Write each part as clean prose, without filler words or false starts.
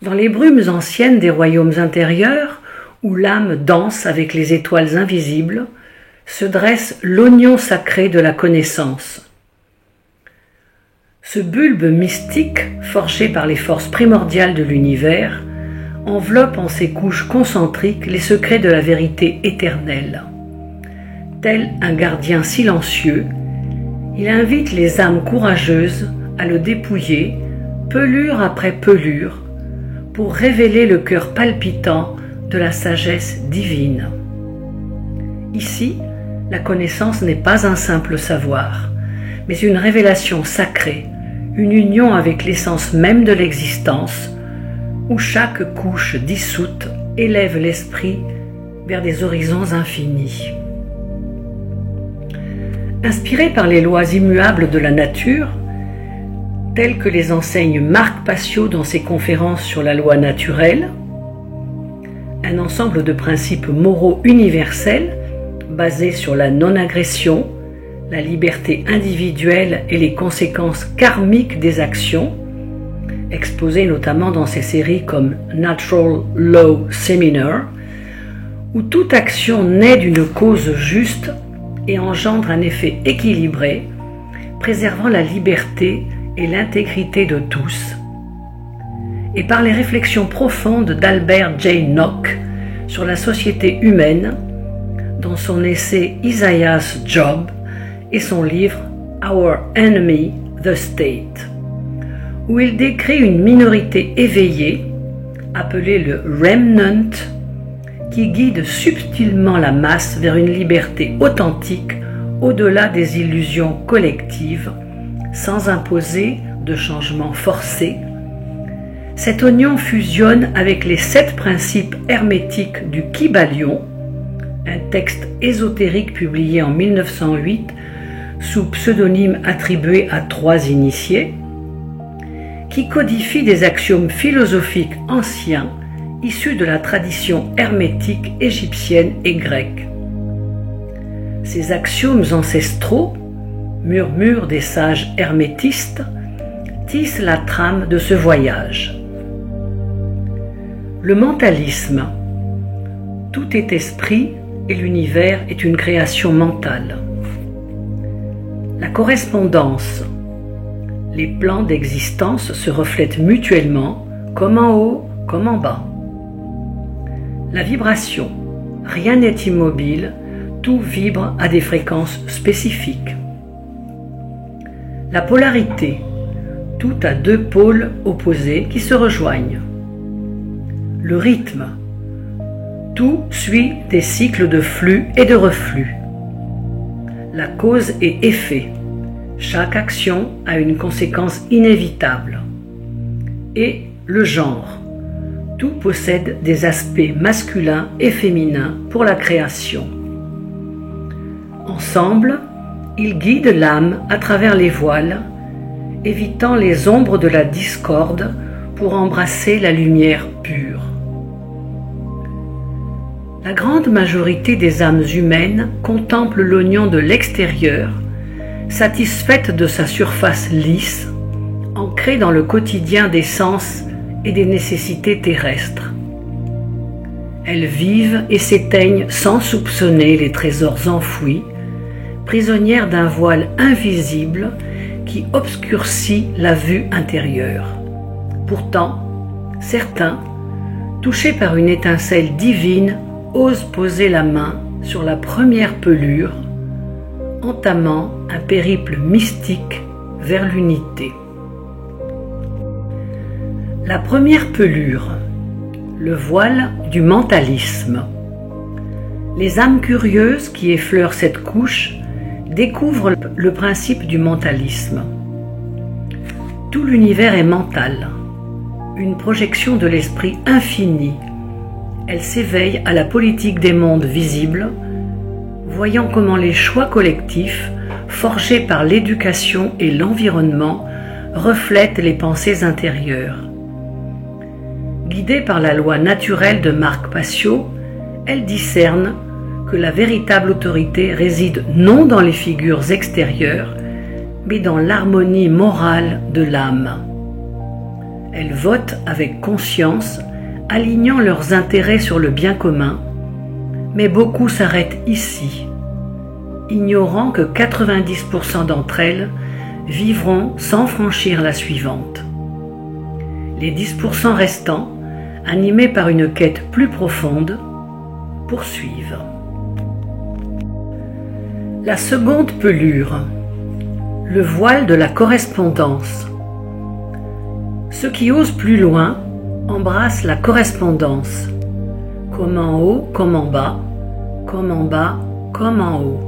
Dans les brumes anciennes des royaumes intérieurs, où l'âme danse avec les étoiles invisibles, se dresse l'oignon sacré de la connaissance. Ce bulbe mystique, forgé par les forces primordiales de l'univers, enveloppe en ses couches concentriques les secrets de la vérité éternelle. Tel un gardien silencieux, il invite les âmes courageuses à le dépouiller, pelure après pelure, pour révéler le cœur palpitant de la sagesse divine. Ici, la connaissance n'est pas un simple savoir, mais une révélation sacrée, une union avec l'essence même de l'existence, où chaque couche dissoute élève l'esprit vers des horizons infinis. Inspiré par les lois immuables de la nature, telles que les enseigne Marc Passio dans ses conférences sur la loi naturelle, un ensemble de principes moraux universels basés sur la non-agression, la liberté individuelle et les conséquences karmiques des actions, exposées notamment dans ses séries comme Natural Law Seminar, où toute action naît d'une cause juste et engendre un effet équilibré, préservant la liberté et l'intégrité de tous, et par les réflexions profondes d'Albert J. Nock sur la société humaine, dans son essai Isaiah's Job et son livre Our Enemy, the State, où il décrit une minorité éveillée, appelée le Remnant, qui guide subtilement la masse vers une liberté authentique au-delà des illusions collectives, sans imposer de changements forcés. Cet oignon fusionne avec les 7 principes hermétiques du Kybalion, un texte ésotérique publié en 1908 sous pseudonyme attribué à 3 initiés, qui codifie des axiomes philosophiques anciens issus de la tradition hermétique égyptienne et grecque. Ces axiomes ancestraux, murmures des sages hermétistes, tissent la trame de ce voyage. Le mentalisme. Tout est esprit et l'univers est une création mentale. La correspondance. Les plans d'existence se reflètent mutuellement, comme en haut, comme en bas. La vibration. Rien n'est immobile, tout vibre à des fréquences spécifiques. La polarité. Tout a 2 pôles opposés qui se rejoignent. Le rythme. Tout suit des cycles de flux et de reflux. La cause et effet. Chaque action a une conséquence inévitable. Et le genre. Tout possède des aspects masculins et féminins pour la création. Ensemble, ils guident l'âme à travers les voiles, évitant les ombres de la discorde pour embrasser la lumière pure. La grande majorité des âmes humaines contemplent l'oignon de l'extérieur, satisfaite de sa surface lisse, ancrée dans le quotidien des sens et des nécessités terrestres. Elles vivent et s'éteignent sans soupçonner les trésors enfouis, prisonnières d'un voile invisible qui obscurcit la vue intérieure. Pourtant, certains, touchés par une étincelle divine, osent poser la main sur la première pelure, entamant un périple mystique vers l'unité. La première pelure, le voile du mentalisme. Les âmes curieuses qui effleurent cette couche découvrent le principe du mentalisme. Tout l'univers est mental, une projection de l'esprit infini. Elle s'éveille à la politique des mondes visibles, voyant comment les choix collectifs, forgés par l'éducation et l'environnement, reflètent les pensées intérieures. Guidée par la loi naturelle de Marc Passio, elle discerne que la véritable autorité réside non dans les figures extérieures, mais dans l'harmonie morale de l'âme. Elles votent avec conscience, alignant leurs intérêts sur le bien commun, mais beaucoup s'arrêtent ici, ignorant que 90% d'entre elles vivront sans franchir la suivante. Les 10% restants, animés par une quête plus profonde, poursuivent. La seconde pelure, le voile de la correspondance. Ceux qui osent plus loin embrassent la correspondance, comme en haut, comme en bas, comme en bas, comme en haut.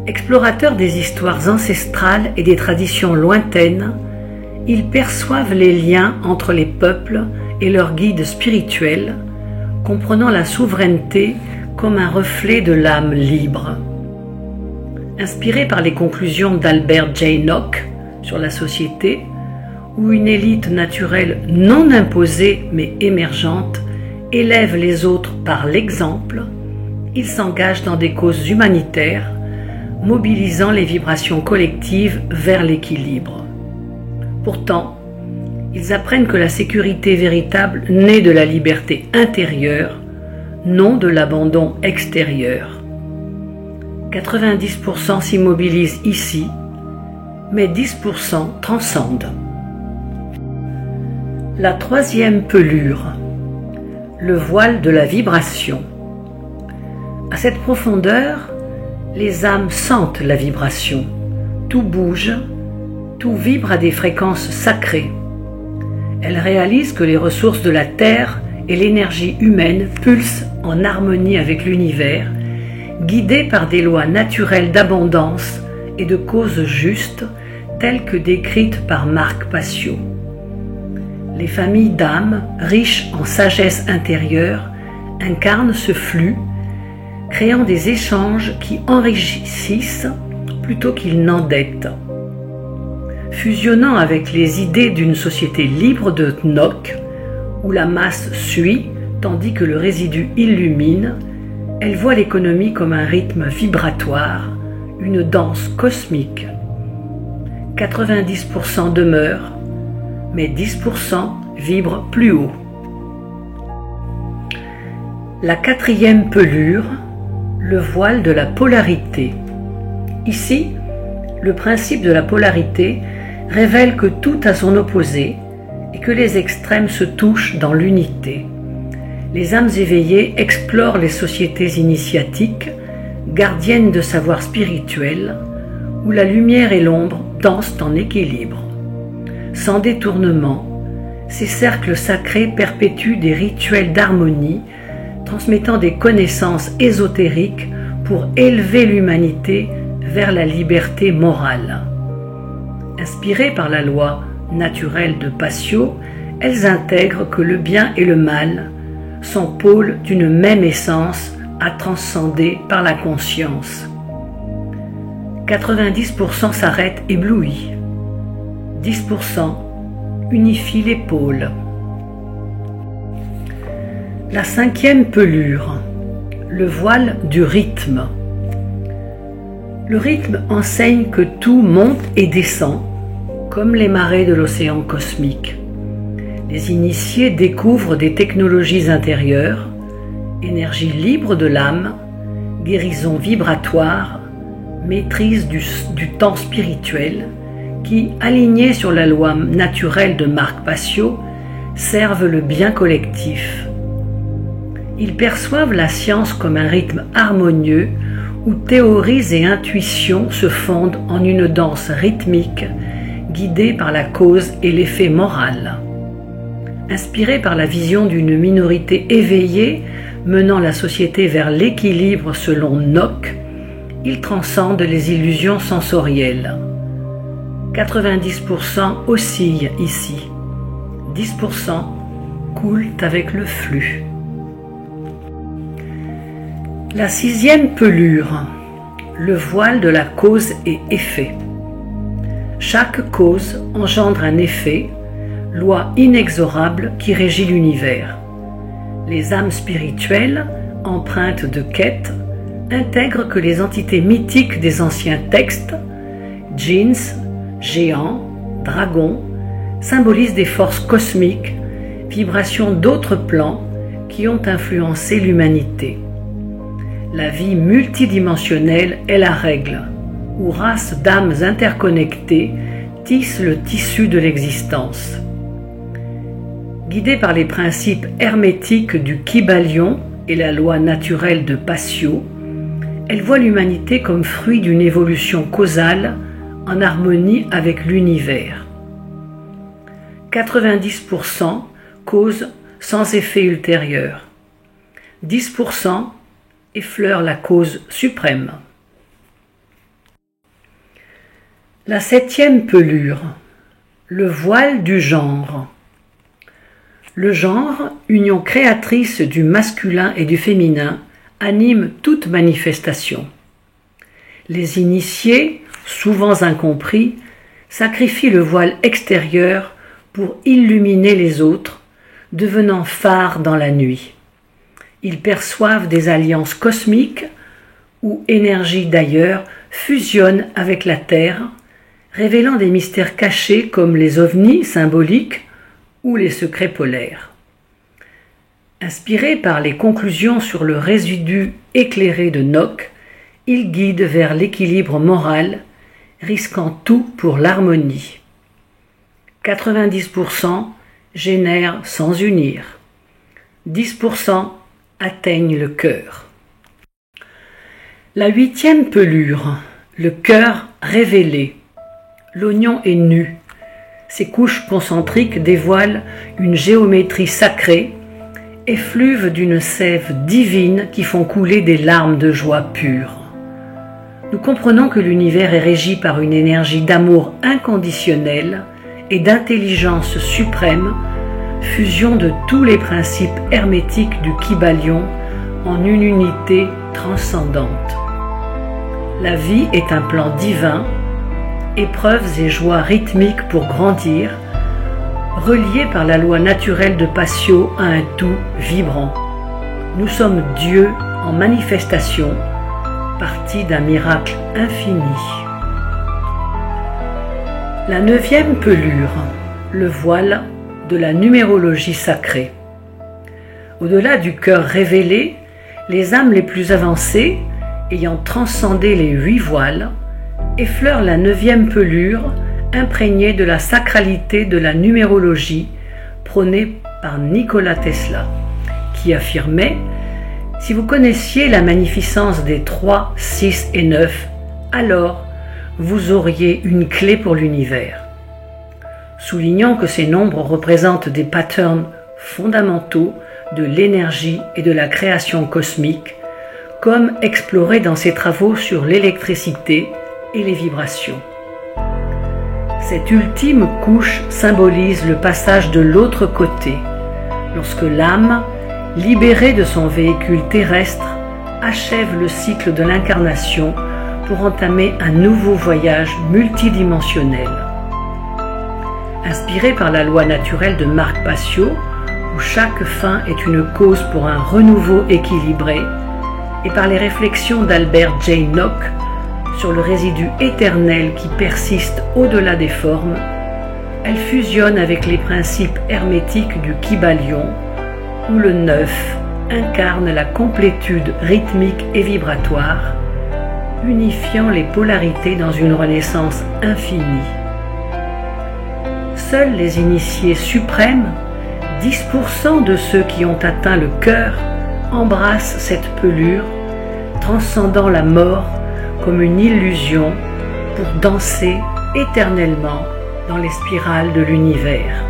Explorateurs des histoires ancestrales et des traditions lointaines, ils perçoivent les liens entre les peuples et leurs guides spirituels, comprenant la souveraineté comme un reflet de l'âme libre. Inspiré par les conclusions d'Albert J. Nock sur la société, où une élite naturelle non imposée mais émergente élève les autres par l'exemple, il s'engage dans des causes humanitaires, mobilisant les vibrations collectives vers l'équilibre. Pourtant, ils apprennent que la sécurité véritable naît de la liberté intérieure, non de l'abandon extérieur. 90% s'immobilisent ici, mais 10% transcendent. La troisième pelure, le voile de la vibration. À cette profondeur, les âmes sentent la vibration. Tout bouge, tout vibre à des fréquences sacrées. Elles réalisent que les ressources de la Terre et l'énergie humaine pulsent en harmonie avec l'univers, guidées par des lois naturelles d'abondance et de causes justes, telles que décrites par Marc Passio. Les familles d'âmes, riches en sagesse intérieure, incarnent ce flux, créant des échanges qui enrichissent plutôt qu'ils n'endettent. Fusionnant avec les idées d'une société libre de Nock, où la masse suit tandis que le résidu illumine, elle voit l'économie comme un rythme vibratoire, une danse cosmique. 90% demeurent, mais 10% vibrent plus haut. La quatrième pelure, le voile de la polarité. Ici, le principe de la polarité révèle que tout a son opposé et que les extrêmes se touchent dans l'unité. Les âmes éveillées explorent les sociétés initiatiques, gardiennes de savoirs spirituels, où la lumière et l'ombre dansent en équilibre. Sans détournement, ces cercles sacrés perpétuent des rituels d'harmonie, transmettant des connaissances ésotériques pour élever l'humanité vers la liberté morale. Inspirées par la loi naturelle de Passio, elles intègrent que le bien et le mal sont pôles d'une même essence à transcender par la conscience. 90% s'arrêtent éblouis, 10% unifient les pôles. La cinquième pelure, le voile du rythme. Le rythme enseigne que tout monte et descend, comme les marées de l'océan cosmique. Les initiés découvrent des technologies intérieures, énergie libre de l'âme, guérison vibratoire, maîtrise du temps spirituel, qui, alignés sur la loi naturelle de Marc Passio, servent le bien collectif. Ils perçoivent la science comme un rythme harmonieux où théories et intuitions se fondent en une danse rythmique guidée par la cause et l'effet moral. Inspirés par la vision d'une minorité éveillée menant la société vers l'équilibre selon Nock, ils transcendent les illusions sensorielles. 90% oscillent ici, 10% coulent avec le flux. La sixième pelure, le voile de la cause et effet. Chaque cause engendre un effet, loi inexorable qui régit l'univers. Les âmes spirituelles, empreintes de quête, intègrent que les entités mythiques des anciens textes, djinns, géants, dragons, symbolise des forces cosmiques, vibrations d'autres plans qui ont influencé l'humanité. La vie multidimensionnelle est la règle, où races d'âmes interconnectées tissent le tissu de l'existence. Guidée par les principes hermétiques du Kybalion et la loi naturelle de Passio, elle voit l'humanité comme fruit d'une évolution causale en harmonie avec l'univers. 90% cause sans effet ultérieur. 10% effleure la cause suprême. La 7e pelure, le voile du genre. Le genre, union créatrice du masculin et du féminin, anime toute manifestation. Les initiés, souvent incompris, sacrifient le voile extérieur pour illuminer les autres, devenant phare dans la nuit. Ils perçoivent des alliances cosmiques où énergie d'ailleurs fusionne avec la Terre, révélant des mystères cachés comme les ovnis symboliques ou les secrets polaires. Inspirés par les conclusions sur le résidu éclairé de Nock, ils guident vers l'équilibre moral, risquant tout pour l'harmonie. 90% génèrent sans unir. 10% atteignent le cœur. La 8e pelure, le cœur révélé. L'oignon est nu. Ses couches concentriques dévoilent une géométrie sacrée, effluves d'une sève divine qui font couler des larmes de joie pure. Nous comprenons que l'univers est régi par une énergie d'amour inconditionnel et d'intelligence suprême, fusion de tous les principes hermétiques du Kybalion en une unité transcendante. La vie est un plan divin, épreuves et joies rythmiques pour grandir, reliées par la loi naturelle de Passio à un tout vibrant. Nous sommes Dieu en manifestation, partie d'un miracle infini. La 9e pelure, le voile de la numérologie sacrée. Au-delà du cœur révélé, les âmes les plus avancées, ayant transcendé les 8 voiles, effleurent la 9e pelure imprégnée de la sacralité de la numérologie prônée par Nikola Tesla, qui affirmait « Si vous connaissiez la magnificence des 3, 6 et 9, alors vous auriez une clé pour l'univers. » Soulignant que ces nombres représentent des patterns fondamentaux de l'énergie et de la création cosmique, comme exploré dans ses travaux sur l'électricité et les vibrations. Cette ultime couche symbolise le passage de l'autre côté, lorsque l'âme, libérée de son véhicule terrestre, achève le cycle de l'incarnation pour entamer un nouveau voyage multidimensionnel. Inspiré par la loi naturelle de Marc Passio, où chaque fin est une cause pour un renouveau équilibré, et par les réflexions d'Albert J. Nock sur le résidu éternel qui persiste au-delà des formes, elle fusionne avec les principes hermétiques du Kybalion, où le 9 incarne la complétude rythmique et vibratoire, unifiant les polarités dans une renaissance infinie. Seuls les initiés suprêmes, 10% de ceux qui ont atteint le cœur, embrassent cette pelure, transcendant la mort comme une illusion pour danser éternellement dans les spirales de l'univers.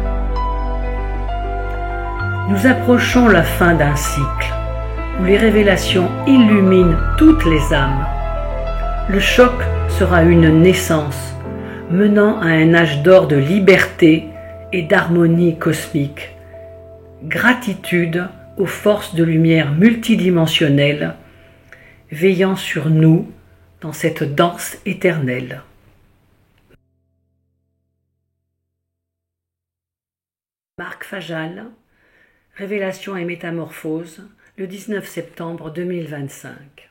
Nous approchons la fin d'un cycle où les révélations illuminent toutes les âmes. Le choc sera une naissance, menant à un âge d'or de liberté et d'harmonie cosmique. Gratitude aux forces de lumière multidimensionnelles, veillant sur nous dans cette danse éternelle. Marc Fajal, Révélation et métamorphose, le 19 septembre 2025.